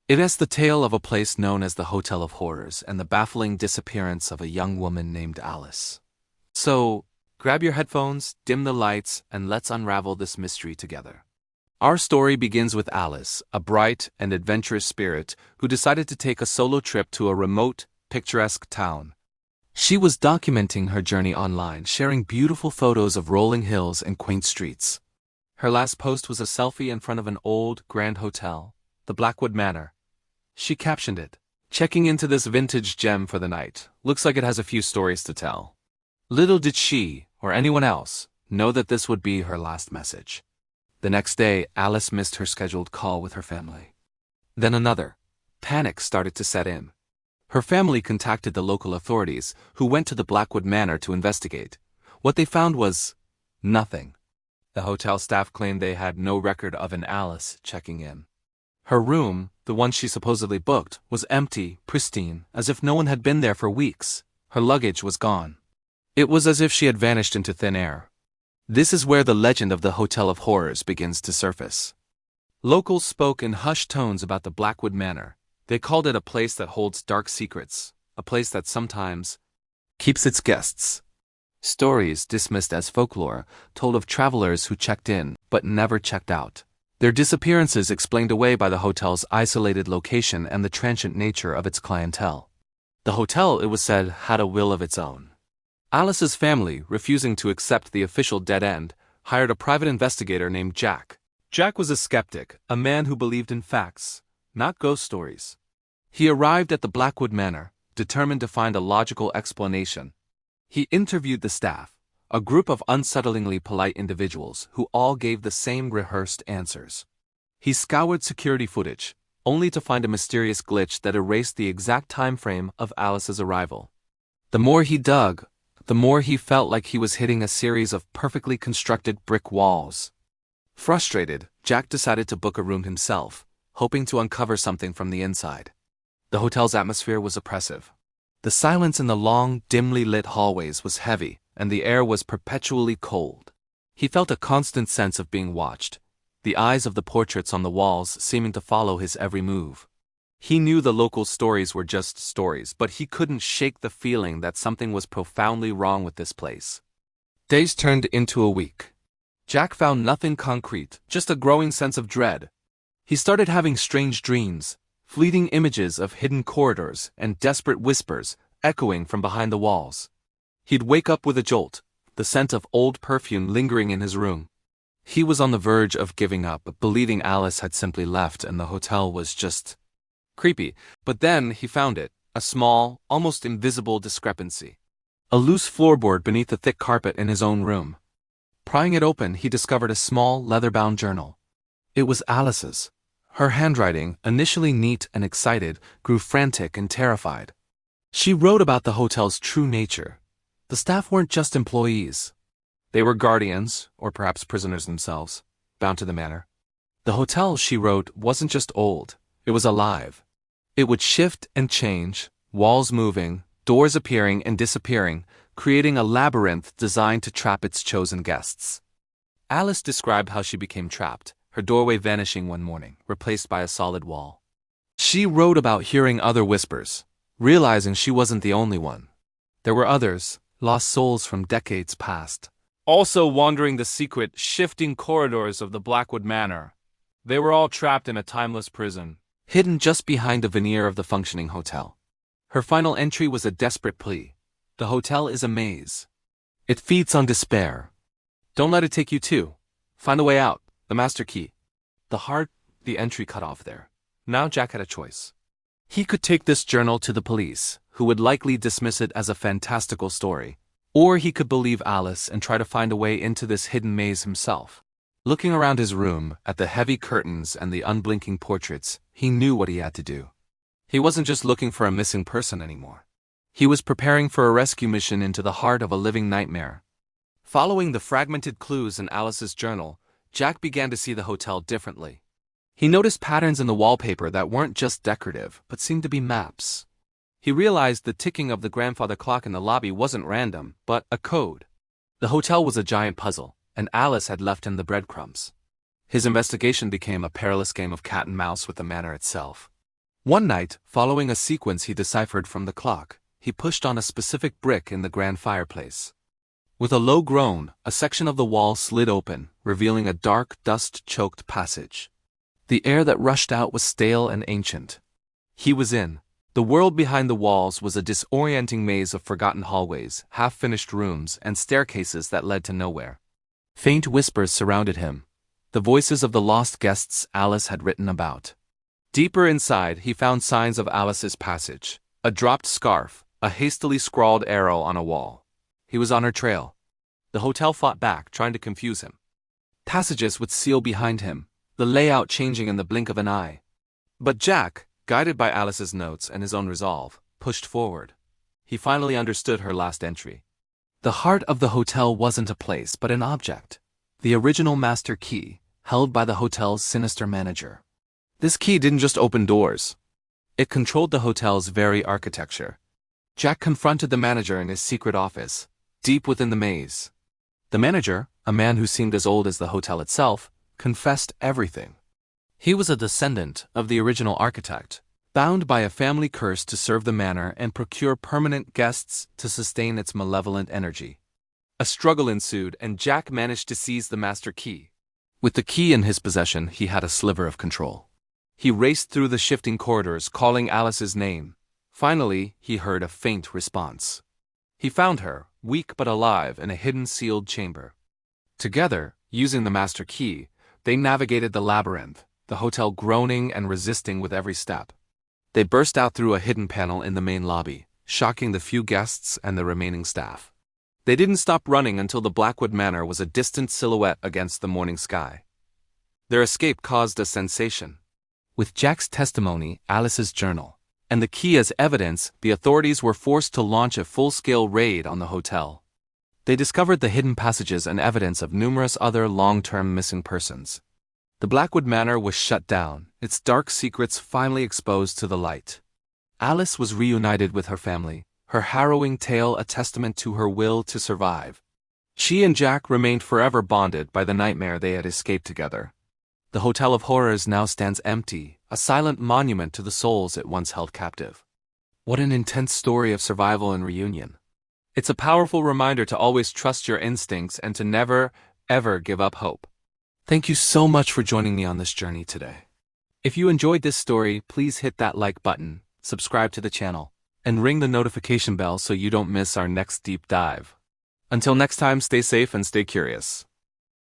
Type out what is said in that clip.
It is the tale of a place known as the Hotel of Horrors and the baffling disappearance of a young woman named Alice. So, grab your headphones, dim the lights, and let's unravel this mystery together. Our story begins with Alice, a bright and adventurous spirit who decided to take a solo trip to a remote, picturesque town. She was documenting her journey online, sharing beautiful photos of rolling hills and quaint streets. Her last post was a selfie in front of an old, grand hotel, the Blackwood Manor. She captioned it, "Checking into this vintage gem for the night. Looks like it has a few stories to tell." Little did she, or anyone else, know that this would be her last message. The next day, Alice missed her scheduled call with her family. Then another. Panic started to set in. Her family contacted the local authorities, who went to the Blackwood Manor to investigate. What they found was nothing. The hotel staff claimed they had no record of an Alice checking in. Her room, the one she supposedly booked, was empty, pristine, as if no one had been there for weeks. Her luggage was gone. It was as if she had vanished into thin air. This is where the legend of the Hotel of Horrors begins to surface. Locals spoke in hushed tones about the Blackwood Manor. They called it a place that holds dark secrets, a place that sometimes keeps its guests. Stories dismissed as folklore told of travelers who checked in but never checked out. Their disappearances explained away by the hotel's isolated location and the transient nature of its clientele. The hotel, it was said, had a will of its own. Alice's family, refusing to accept the official dead end, hired a private investigator named Jack. Jack was a skeptic, a man who believed in facts, not ghost stories. He arrived at the Blackwood Manor, determined to find a logical explanation. He interviewed the staff, a group of unsettlingly polite individuals who all gave the same rehearsed answers. He scoured security footage, only to find a mysterious glitch that erased the exact time frame of Alice's arrival. The more he dug, the more he felt like he was hitting a series of perfectly constructed brick walls. Frustrated, Jack decided to book a room himself, hoping to uncover something from the inside. The hotel's atmosphere was oppressive. The silence in the long, dimly lit hallways was heavy, and the air was perpetually cold. He felt a constant sense of being watched, the eyes of the portraits on the walls seeming to follow his every move. He knew the local stories were just stories, but he couldn't shake the feeling that something was profoundly wrong with this place. Days turned into a week. Jack found nothing concrete, just a growing sense of dread. He started having strange dreams, fleeting images of hidden corridors and desperate whispers echoing from behind the walls. He'd wake up with a jolt, the scent of old perfume lingering in his room. He was on the verge of giving up, believing Alice had simply left and the hotel was just creepy, but then he found it, a small, almost invisible discrepancy. A loose floorboard beneath the thick carpet in his own room. Prying it open, he discovered a small, leather-bound journal. It was Alice's. Her handwriting, initially neat and excited, grew frantic and terrified. She wrote about the hotel's true nature. The staff weren't just employees. They were guardians, or perhaps prisoners themselves, bound to the manor. The hotel, she wrote, wasn't just old, it was alive. It would shift and change, walls moving, doors appearing and disappearing, creating a labyrinth designed to trap its chosen guests. Alice described how she became trapped, her doorway vanishing one morning, replaced by a solid wall. She wrote about hearing other whispers, realizing she wasn't the only one. There were others, lost souls from decades past, also wandering the secret, shifting corridors of the Blackwood Manor. They were all trapped in a timeless prison, hidden just behind the veneer of the functioning hotel. Her final entry was a desperate plea. The hotel is a maze. It feeds on despair. Don't let it take you too. Find a way out, the master key. The entry cut off there. Now Jack had a choice. He could take this journal to the police, who would likely dismiss it as a fantastical story. Or he could believe Alice and try to find a way into this hidden maze himself. Looking around his room, at the heavy curtains and the unblinking portraits, he knew what he had to do. He wasn't just looking for a missing person anymore. He was preparing for a rescue mission into the heart of a living nightmare. Following the fragmented clues in Alice's journal, Jack began to see the hotel differently. He noticed patterns in the wallpaper that weren't just decorative, but seemed to be maps. He realized the ticking of the grandfather clock in the lobby wasn't random, but a code. The hotel was a giant puzzle, and Alice had left him the breadcrumbs. His investigation became a perilous game of cat and mouse with the manor itself. One night, following a sequence he deciphered from the clock, he pushed on a specific brick in the grand fireplace. With a low groan, a section of the wall slid open, revealing a dark, dust-choked passage. The air that rushed out was stale and ancient. He was in. The world behind the walls was a disorienting maze of forgotten hallways, half-finished rooms, and staircases that led to nowhere. Faint whispers surrounded him, the voices of the lost guests Alice had written about. Deeper inside, he found signs of Alice's passage: a dropped scarf, a hastily scrawled arrow on a wall. He was on her trail. The hotel fought back, trying to confuse him. Passages would seal behind him, the layout changing in the blink of an eye. But Jack, guided by Alice's notes and his own resolve, pushed forward. He finally understood her last entry. The heart of the hotel wasn't a place, but an object. The original master key, held by the hotel's sinister manager. This key didn't just open doors. It controlled the hotel's very architecture. Jack confronted the manager in his secret office, deep within the maze. The manager, a man who seemed as old as the hotel itself, confessed everything. He was a descendant of the original architect, bound by a family curse to serve the manor and procure permanent guests to sustain its malevolent energy. A struggle ensued, and Jack managed to seize the master key. With the key in his possession, he had a sliver of control. He raced through the shifting corridors, calling Alice's name. Finally, he heard a faint response. He found her, weak but alive, in a hidden sealed chamber. Together, using the master key, they navigated the labyrinth, the hotel groaning and resisting with every step. They burst out through a hidden panel in the main lobby, shocking the few guests and the remaining staff. They didn't stop running until the Blackwood Manor was a distant silhouette against the morning sky. Their escape caused a sensation. With Jack's testimony, Alice's journal, and the key as evidence, the authorities were forced to launch a full-scale raid on the hotel. They discovered the hidden passages and evidence of numerous other long-term missing persons. The Blackwood Manor was shut down, its dark secrets finally exposed to the light. Alice was reunited with her family, her harrowing tale a testament to her will to survive. She and Jack remained forever bonded by the nightmare they had escaped together. The Hotel of Horrors now stands empty, a silent monument to the souls it once held captive. What an intense story of survival and reunion. It's a powerful reminder to always trust your instincts and to never, ever give up hope. Thank you so much for joining me on this journey today. If you enjoyed this story, please hit that like button, subscribe to the channel, and ring the notification bell so you don't miss our next deep dive. Until next time, stay safe and stay curious.